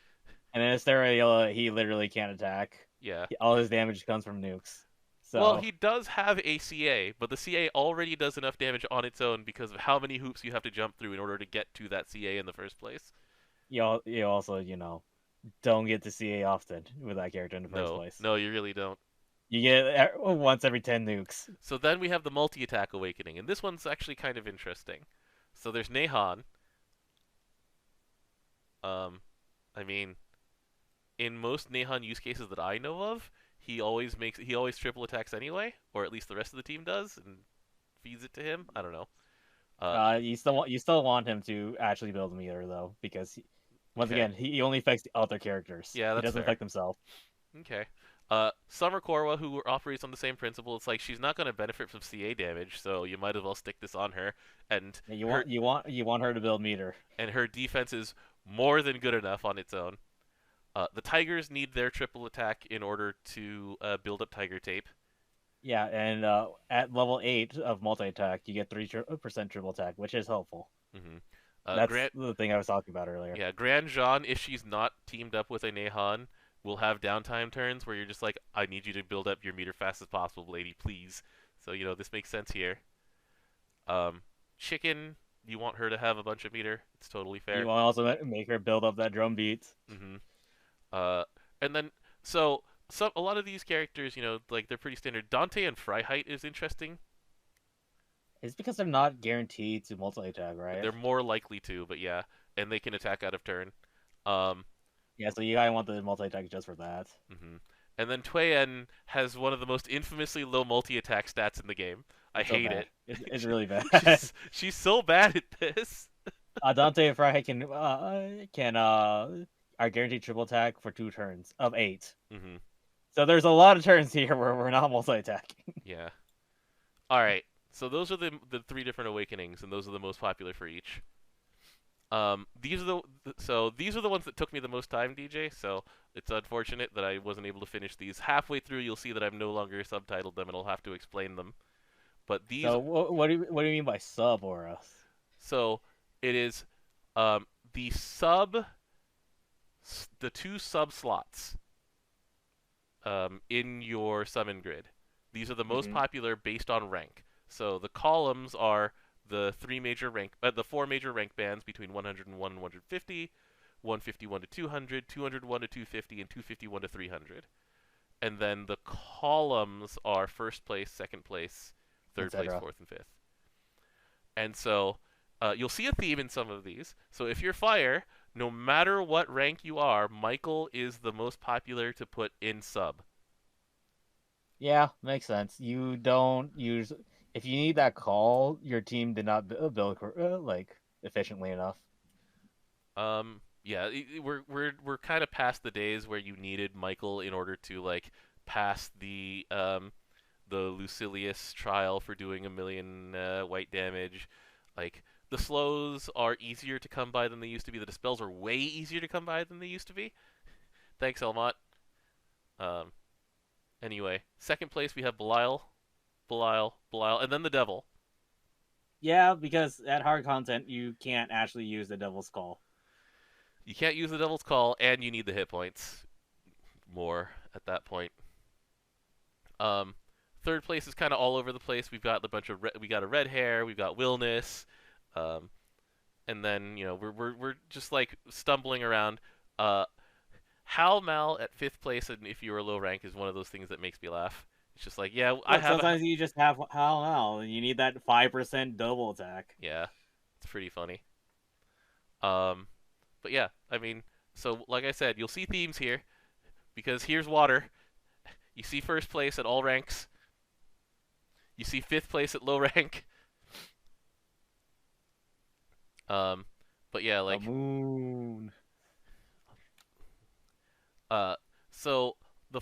S2: And in Asteria, he literally can't attack.
S1: Yeah.
S2: All his damage comes from nukes. So
S1: Well, he does have a CA, but the CA already does enough damage on its own because of how many hoops you have to jump through in order to get to that CA in the first place.
S2: you also don't get to CA often with that character in the first place.
S1: No, you really don't.
S2: You get once every 10 nukes.
S1: So then we have the multi-attack awakening, and this one's actually kind of interesting. So there's Nehan. I mean, in most Nehan use cases that I know of, he always triple attacks anyway, or at least the rest of the team does, and feeds it to him. I don't know.
S2: You still want him to actually build a meter though, because once again he only affects the other characters.
S1: Yeah, that's
S2: he doesn't
S1: fair.
S2: affect himself.
S1: Okay. Summer Korwa, who operates on the same principle, it's like she's not going to benefit from CA damage, so you might as well stick this on her. And
S2: Yeah, you want her to build meter.
S1: And her defense is more than good enough on its own. The Tigers need their triple attack in order to build up Tiger Tape.
S2: Yeah, and at level 8 of multi attack, you get 3% triple attack, which is helpful.
S1: Mm-hmm.
S2: That's the thing I was talking about earlier.
S1: Yeah, Grand Jean, if she's not teamed up with a Nehan, will have downtime turns where you're just like, I need you to build up your meter fast as possible, lady, please. So, this makes sense here. Chicken, you want her to have a bunch of meter. It's totally fair.
S2: You want to also make her build up that drum beat.
S1: Mm-hmm. And then, a lot of these characters, like, they're pretty standard. Dante and Freiheit is interesting.
S2: It's because they're not guaranteed to multi-attack, right?
S1: They're more likely to, but yeah. And they can attack out of turn.
S2: Yeah, so you gotta want the multi-attack just for that.
S1: Mm-hmm. And then Tuyen has one of the most infamously low multi-attack stats in the game. I hate it.
S2: It's really bad.
S1: she's so bad at this.
S2: Dante and Freiheit can are guaranteed triple attack for 2 turns of 8.
S1: Mm-hmm.
S2: So there's a lot of turns here where we're not multi-attacking.
S1: Yeah. All right. So those are the 3 different awakenings, and those are the most popular for each. These are the ones that took me the most time, DJ. So it's unfortunate that I wasn't able to finish these. Halfway through, you'll see that I've no longer subtitled them, and I'll have to explain them. But these.
S2: So what do you mean by sub aura?
S1: So it is the 2 sub slots in your summon grid. These are the most popular based on rank. So the columns are the 4 major rank bands between 101 and 150, 151 to 200, 201 to 250, and 251 to 300. And then the columns are first place, second place, third place, fourth, and fifth. And so you'll see a theme in some of these. So if you're fire, no matter what rank you are, Michael is the most popular to put in sub.
S2: Yeah, makes sense. You don't use... If you need that call, your team did not build efficiently enough.
S1: Yeah, we're kind of past the days where you needed Michael in order to like pass the Lucilius trial for doing 1,000,000 white damage. Like the slows are easier to come by than they used to be. The dispels are way easier to come by than they used to be. Thanks, Elmont. Um, anyway, second place we have Belial, Belial, and then the Devil.
S2: Yeah, because at hard content you can't actually use the Devil's Call.
S1: You can't use the Devil's Call, and you need the hit points more at that point. Um, third place is kind of all over the place. We've got a bunch of we got a red hair, we've got Willness, and then we're just like stumbling around. Hal Mal at fifth place, and if you were low rank, is one of those things that makes me laugh. It's just like, yeah, I
S2: Look,
S1: have.
S2: sometimes you just have Hal, and you need that 5% double attack.
S1: Yeah, it's pretty funny. But yeah, I mean, so like I said, you'll see themes here, because here's water. You see first place at all ranks. You see fifth place at low rank. But yeah, like
S2: the moon.
S1: So the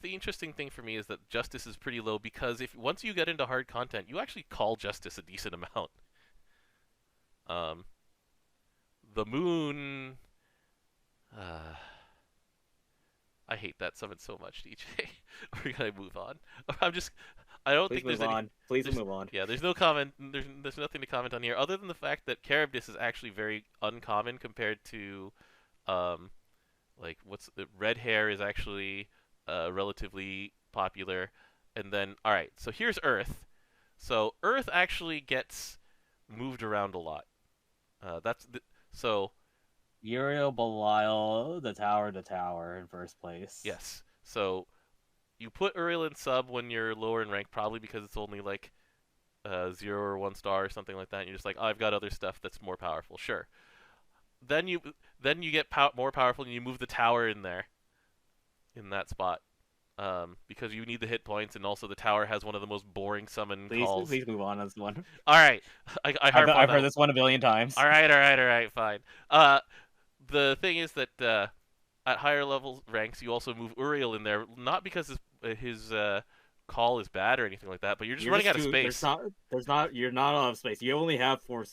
S1: interesting thing for me is that Justice is pretty low because if once you get into hard content, you actually call Justice a decent amount. The moon. I hate that summon so much, DJ. We're gonna move on. I'm just. I don't think there's any.
S2: Please move on.
S1: Yeah, there's no comment. There's nothing to comment on here other than the fact that Charybdis is actually very uncommon compared to, like red hair is actually relatively popular, and then all right. So here's Earth. So Earth actually gets moved around a lot. So.
S2: Uriel, Belial, the tower in first place.
S1: Yes. So you put Uriel in sub when you're lower in rank, probably because it's only like 0 or 1 star or something like that. And you're just like, oh, I've got other stuff that's more powerful. Sure. Then you get more powerful and you move the tower in there, in that spot, because you need the hit points, and also the tower has one of the most boring summon calls.
S2: Please move on this one.
S1: All right,
S2: I've heard this one a billion times.
S1: All right, fine. The thing is that at higher level ranks, you also move Uriel in there, not because his call is bad or anything like that, but you're running out of space.
S2: You're not out of space. You only have four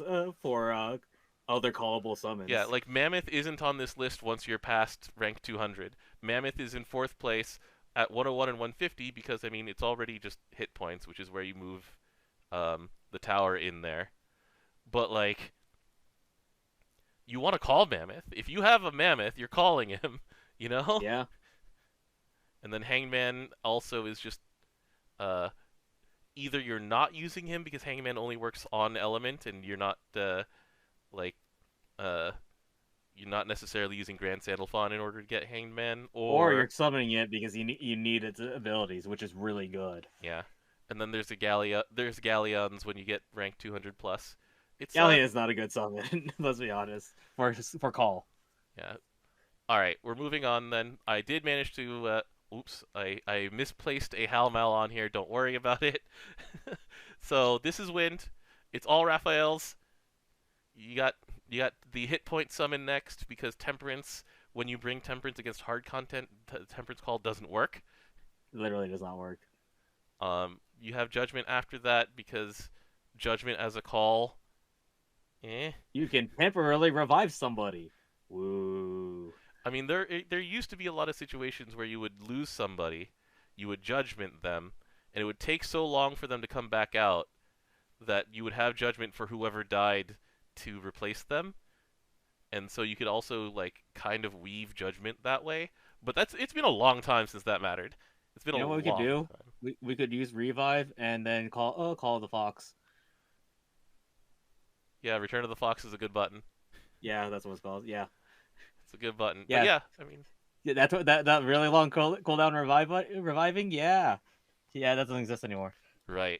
S2: other callable summons.
S1: Yeah, like Mammoth isn't on this list once you're past rank 200. Mammoth is in 4th place at 101 and 150 because, I mean, it's already just hit points, which is where you move the tower in there. But, like, you want to call Mammoth. If you have a Mammoth, you're calling him, you know?
S2: Yeah.
S1: And then Hangman also is just either you're not using him because Hangman only works on element and you're not you're not necessarily using Grand Sandalphon in order to get Hangman,
S2: or you're summoning it because you need its abilities, which is really good.
S1: Yeah. And then there's Galleons when you get rank 200 plus.
S2: Galleon is not a good summon, let's be honest, for call.
S1: Yeah. All right, we're moving on then. I did manage to oops, I misplaced a Hal Mal on here. Don't worry about it. So this is Wind. It's all Raphael's. You got the hit point summon next because Temperance, when you bring Temperance against hard content, Temperance Call doesn't work.
S2: It literally does not work.
S1: You have Judgment after that because Judgment as a call.
S2: You can temporarily revive somebody. Woo.
S1: I mean, there used to be a lot of situations where you would lose somebody, you would Judgment them, and it would take so long for them to come back out that you would have Judgment for whoever died to replace them. And so you could also like kind of weave Judgment that way. But it's been a long time since that mattered. It's been
S2: what we could do? We could use Revive and then call the Fox.
S1: Yeah, Return of the Fox is a good button.
S2: Yeah, that's what it's called. Yeah.
S1: It's a good button.
S2: Yeah,
S1: but yeah, I mean,
S2: yeah, that's what that really long cooldown reviving. Yeah, that doesn't exist anymore.
S1: Right,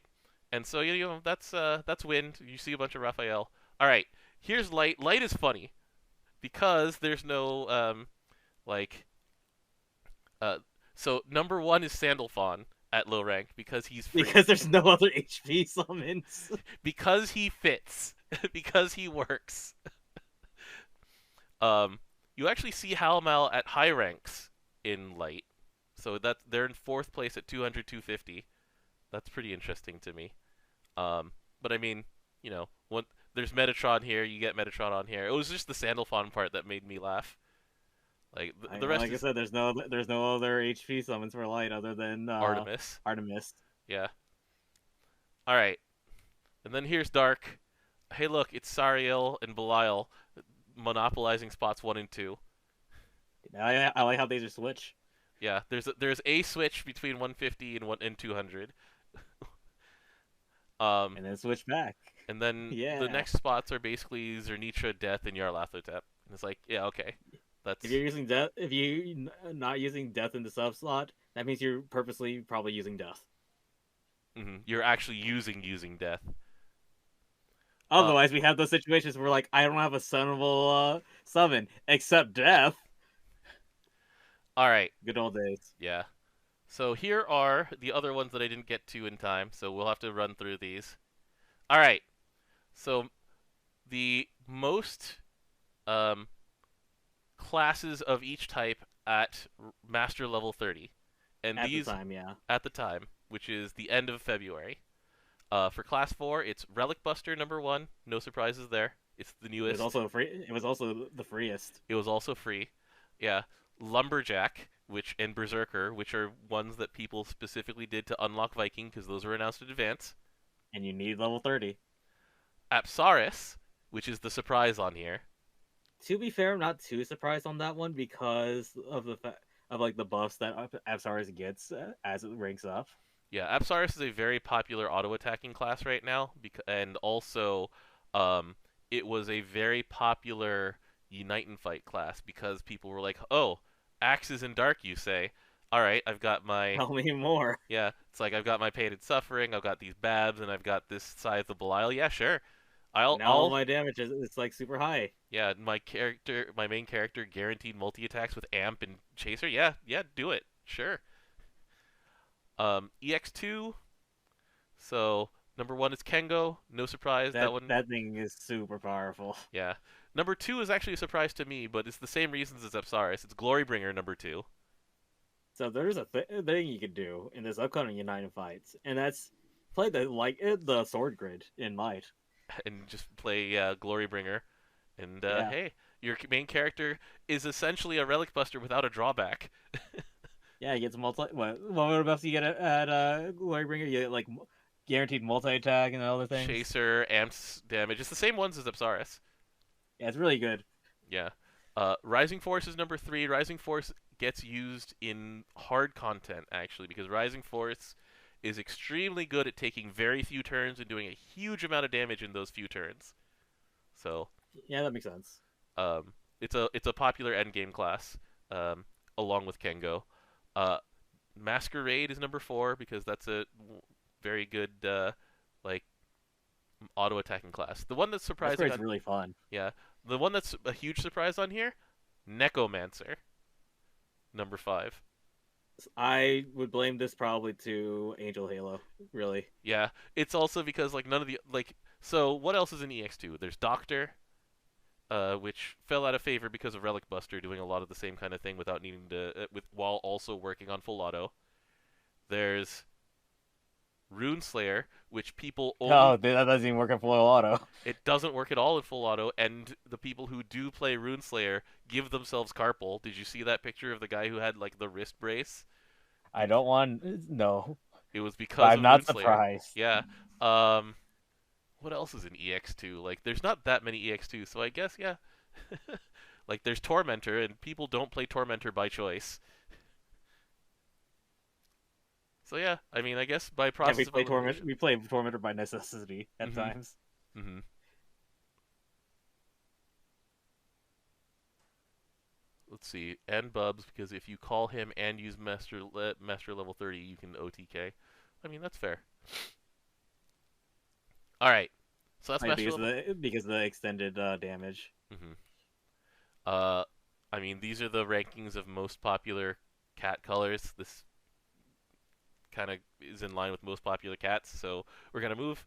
S1: and so that's Wind. You see a bunch of Raphael. All right, here's Light. Light is funny because there's no so number 1 is Sandalphon at low rank because he's free.
S2: Because there's no other HP summons.
S1: Because he fits. because he works. Um, you actually see Halmal at high ranks in Light. So they're in fourth place at 200, 250. That's pretty interesting to me. Um, but I mean, there's Metatron here. You get Metatron on here. It was just the Sandalphon part that made me laugh. Like the rest
S2: like I
S1: is
S2: said, there's no other HP summons for Light other than
S1: Artemis.
S2: Artemis.
S1: Yeah. All right. And then here's Dark. Hey, look, it's Sariel and Belial monopolizing spots 1 and 2.
S2: I like how they just switch.
S1: Yeah, there's a switch between 150 and 200.
S2: And then switch back.
S1: And then
S2: Yeah.
S1: the next spots are basically Zernitra, Death, and Yarlathotep. And it's like, yeah, okay, that's
S2: If you're using death, if you not using death in the sub slot, that means you're purposely probably using death.
S1: You're actually using Death.
S2: Otherwise, we have those situations where like I don't have a summable summon except death.
S1: All right.
S2: Good old days.
S1: Yeah. So here are the other ones that I didn't get to in time. So we'll have to run through these. All right. So the most classes of each type at Master Level 30, and
S2: At
S1: these
S2: the time, yeah.
S1: at the time, which is the end of February. For Class 4, it's Relic Buster number 1. No surprises there. It's the
S2: It
S1: newest.
S2: was also free. It was also the freest.
S1: It was also free. Yeah. Lumberjack, and Berserker, which are ones that people specifically did to unlock Viking because those were announced in advance.
S2: And you need level 30.
S1: Apsaris, which is the surprise on here.
S2: To be fair, I'm not too surprised on that one because of the of like the buffs that Apsaris gets as it ranks up.
S1: Yeah, Apsaris is a very popular auto-attacking class right now, and also it was a very popular Unite and Fight class because people were like, oh, Axes and Dark, you say? All right, I've got my...
S2: Tell me more.
S1: Yeah, it's like I've got my Painted Suffering, I've got these Babs, and I've got this Scythe of Belial. Yeah, sure.
S2: Now all my damage is it's like super high.
S1: Yeah, my main character, guaranteed multi-attacks with Amp and Chaser. Yeah, do it. Sure. EX2. So number 1 is Kengo. No surprise. That one.
S2: That thing is super powerful.
S1: Yeah. Number 2 is actually a surprise to me, but it's the same reasons as Apsaris. It's Glorybringer number 2.
S2: So there's a thing you could do in this upcoming United fights, and that's play the sword grid in Might.
S1: And just play Glorybringer. And
S2: Yeah.
S1: hey, your main character is essentially a Relic Buster without a drawback.
S2: Yeah, he gets what buffs you get at Glorybringer? You get like guaranteed multi attack and other things.
S1: Chaser, Amps damage. It's the same ones as Apsaris.
S2: Yeah, it's really good.
S1: Yeah. Rising Force is number 3. Rising Force gets used in hard content, actually, because Rising Force is extremely good at taking very few turns and doing a huge amount of damage in those few turns. So
S2: yeah, that makes sense.
S1: It's a popular endgame class, along with Kengo. Masquerade is number 4 because that's a very good auto attacking class. The one that's surprising.
S2: Masquerade's really fun.
S1: Yeah, the one that's a huge surprise on here, Necromancer, number 5.
S2: I would blame this probably to Angel Halo, really.
S1: Yeah, it's also because none of the So what else is in EX2? There's Doctor, which fell out of favor because of Relic Buster doing a lot of the same kind of thing without needing to while also working on full auto. There's Runeslayer, which people only...
S2: No, that doesn't even work in full auto.
S1: It doesn't work at all in full auto, and the people who do play Runeslayer give themselves carpal. Did you see that picture of the guy who had the wrist brace?
S2: I don't want... No.
S1: It was because
S2: I'm
S1: of
S2: not
S1: Runeslayer.
S2: surprised.
S1: Yeah. What else is in EX2? There's not that many EX2, so I guess, yeah. There's Tormentor, and people don't play Tormentor by choice. So yeah, I mean, I guess by process
S2: we play Tormentor by necessity at times.
S1: Mm-hmm. Let's see, and Bubs, because if you call him and use Master level 30, you can OTK. I mean, that's fair. All right, so that's
S2: because of the extended damage.
S1: Mm-hmm. I mean, these are the rankings of most popular cat colors. This kind of is in line with most popular cats, so we're gonna move.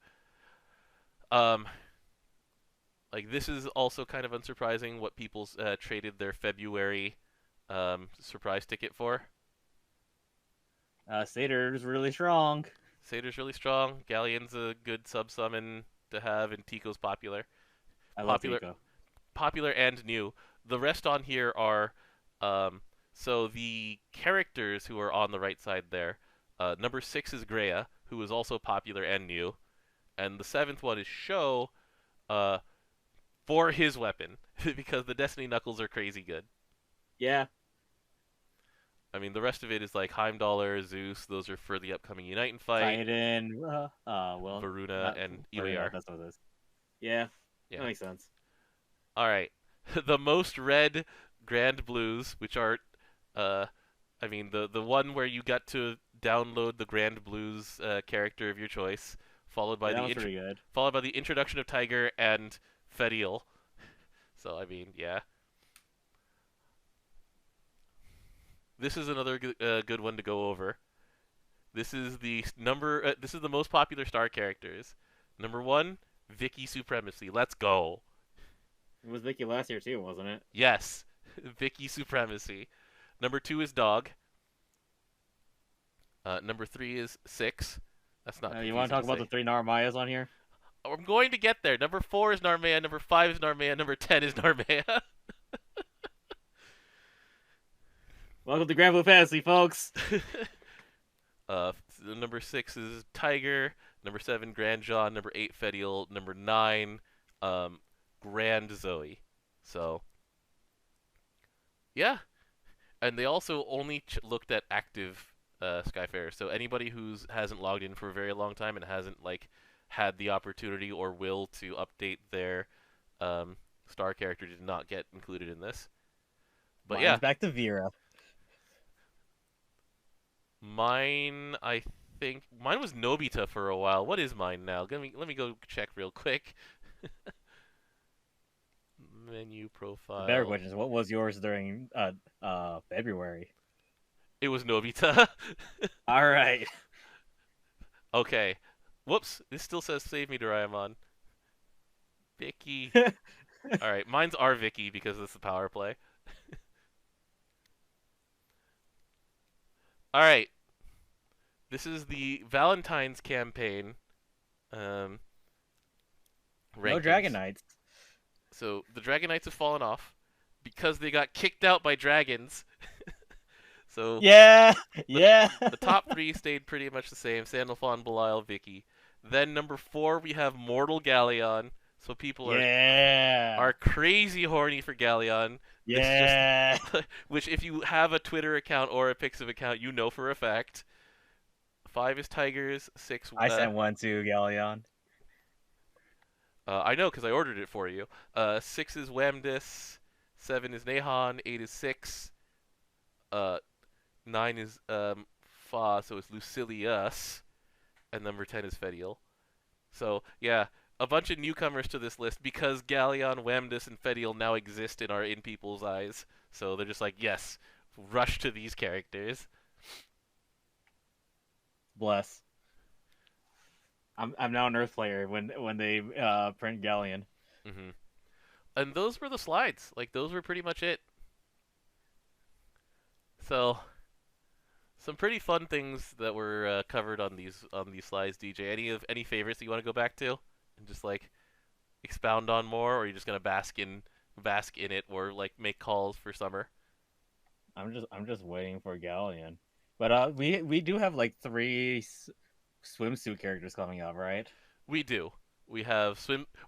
S1: Like this is also kind of unsurprising what people traded their February surprise ticket for.
S2: Satyr's really strong.
S1: Satyr's really strong. Galleon's a good sub summon to have, and Tico's popular.
S2: I love
S1: Popular,
S2: Tico.
S1: popular and new. The rest on here are um, so the characters who are on the right side there. Number 6 is Greya, who is also popular and new, and the 7th one is Sho, uh, for his weapon because the Destiny Knuckles are crazy good.
S2: Yeah.
S1: I mean, the rest of it is like Heimdallr, Zeus. Those are for the upcoming Unite and Fight.
S2: Titan. Well,
S1: Varuna
S2: not
S1: and
S2: Varuna,
S1: UAR.
S2: that's what it is. Yeah, that
S1: Yeah.
S2: makes sense.
S1: All right. The most read Granblues, which are, uh, I mean, the one where you got to download the Granblues character of your choice, followed by
S2: Yeah, that
S1: the
S2: was pretty good.
S1: introduction of Tiger and Fediel. So I mean, yeah. This is another good one to go over. This is the number. This is the most popular star characters. Number 1, Vicky Supremacy. Let's go.
S2: It was Vicky last year too, wasn't it?
S1: Yes, Vicky Supremacy. Number 2 is Dog. Number 3 is Six. That's not
S2: You want
S1: confusing
S2: to talk about
S1: say.
S2: the 3 Narmayas on here?
S1: I'm going to get there. Number 4 is Narmea. Number 5 is Narmea. Number 10 is Narmea.
S2: Welcome to Granblue Fantasy, folks.
S1: Number 6 is Tiger. Number 7, Grand John. Number 8, Fediel. Number 9, Grand Zoe. So, yeah. And they also only looked at active Skyfarers. So anybody who hasn't logged in for a very long time and hasn't like had the opportunity or will to update their star character did not get included in this. But
S2: Mine's
S1: yeah,
S2: back to Vera.
S1: mine I think mine was Nobita for a while. What is mine now? Let me go check real quick. Menu
S2: The better
S1: profile.
S2: question is, what was yours during February?
S1: It was Nobita.
S2: All right.
S1: Okay. Whoops. This still says Save Me Doraemon. Vicky. Alright, mine's R Vicky because it's the power play. Alright. This is the Valentine's campaign.
S2: No
S1: Rankings.
S2: Dragon Knights.
S1: So the Dragon Knights have fallen off because they got kicked out by dragons. So
S2: Yeah, yeah.
S1: the top 3 stayed pretty much the same: Sandalphon, Belial, Vicky. Then number 4 we have Mortal Galleon. So people are crazy horny for Galleon.
S2: Yeah.
S1: It's just, which if you have a Twitter account or a Pixiv account, you know for a fact. 5 is Tigers. 6.
S2: I sent one to Galleon.
S1: I know because I ordered it for you. 6 is Wamdis. 7 is Nahon. 8 is Six. 9 is Fa, so it's Lucilius. And number 10 is Fediel. So, yeah, a bunch of newcomers to this list because Galleon, Wamdis, and Fediel now exist and are in people's eyes. So they're just like, yes, rush to these characters.
S2: Bless. I'm now an Earth player when they print Galleon.
S1: Mm-hmm. And those were the slides. Like, those were pretty much it. So, some pretty fun things that were covered on these slides, DJ. Any favorites that you want to go back to and just like expound on more, or are you just gonna bask in it, or like make calls for summer?
S2: I'm just waiting for Galleon. But we do have like 3 swimsuit characters coming up, right?
S1: We do. We have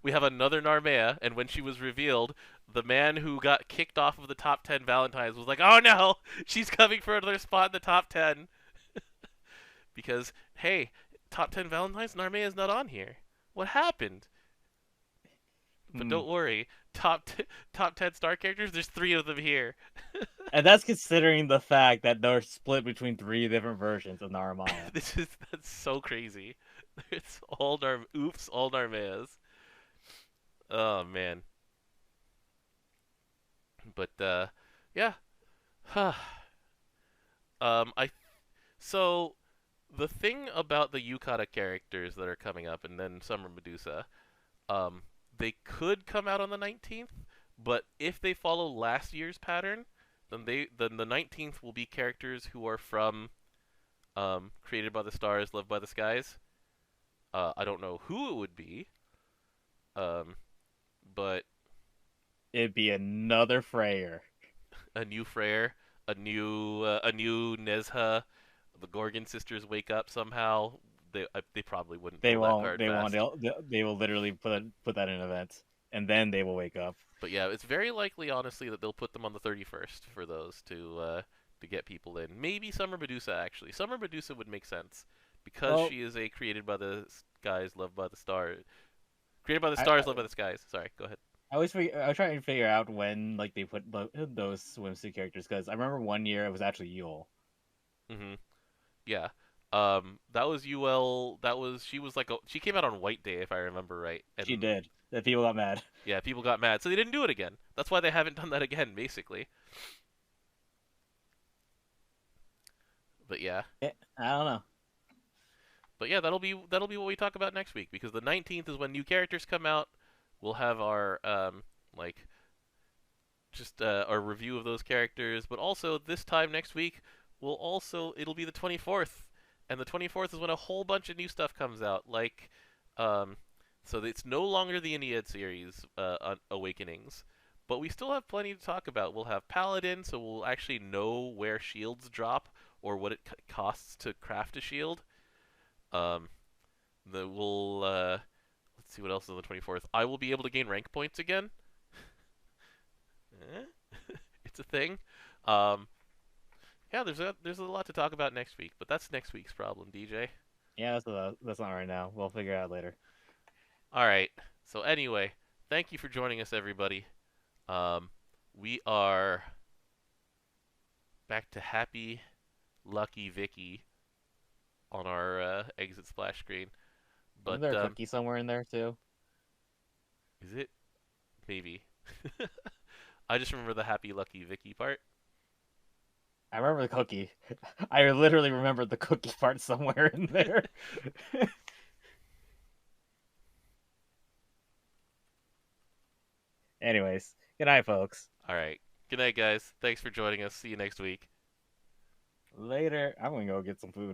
S1: another Narmea, and when she was revealed, the man who got kicked off of the top 10 Valentines was like, "Oh no, she's coming for another spot in the top 10." Because hey, top 10 Valentines, Narmea is not on here. What happened? But don't worry, top 10 star characters, there's 3 of them here.
S2: And that's considering the fact that they're split between 3 different versions of Naramaya.
S1: That's so crazy. It's all all Narmeas. Oh man. But yeah. I so the thing about the Yukata characters that are coming up, and then Summer Medusa, they could come out on the 19th, but if they follow last year's pattern, then the 19th will be characters who are from Created by the Stars, Loved by the Skies. I don't know who it would be, um, but
S2: It'd be another Freyr.
S1: a new Freyr, a new Nezha. The Gorgon sisters wake up somehow. They probably wouldn't
S2: They
S1: pull that
S2: won't.
S1: card
S2: They won't.
S1: fast.
S2: They will literally put that in an event, and then they will wake up.
S1: But yeah, it's very likely, honestly, that they'll put them on the 31st for those to get people in. Maybe Summer Medusa actually. Summer Medusa would make sense because
S2: Well,
S1: she is a Created by the Skies, Loved by the Stars. Created by the
S2: I
S1: Stars, Loved by the Skies. Sorry, go ahead.
S2: I I was trying to figure out when like they put those swimsuit characters because I remember one year it was actually Yule.
S1: Mhm. Yeah. That was UL. She was like she came out on White Day if I remember right,
S2: She
S1: and
S2: did. That people got mad.
S1: yeah, people got mad, so they didn't do it again. That's why they haven't done that again, basically. But yeah,
S2: I don't know.
S1: but yeah, that'll be what we talk about next week because the 19th is when new characters come out. We'll have our like just our review of those characters, but also this time next week it'll be the 24th, and the 24th is when a whole bunch of new stuff comes out. Like, so it's no longer the Aeneid series, Awakenings, but we still have plenty to talk about. We'll have Paladin, so we'll actually know where shields drop or what it costs to craft a shield. Um, we'll let's see what else is on the 24th. I will be able to gain rank points again. It's a thing. Um, yeah, there's a lot to talk about next week, but that's next week's problem, DJ.
S2: Yeah, that's not right now. We'll figure it out later.
S1: All right. So anyway, thank you for joining us, everybody. Um, we are back to happy, lucky Vicky on our exit splash screen.
S2: Isn't
S1: But
S2: there a cookie somewhere in there too?
S1: is it? Maybe. I just remember the happy, lucky Vicky part.
S2: I remember the cookie. I literally remember the cookie part somewhere in there. Anyways, good night, folks.
S1: All right. Good night, guys. Thanks for joining us. See you next week.
S2: Later. I'm gonna go get some food.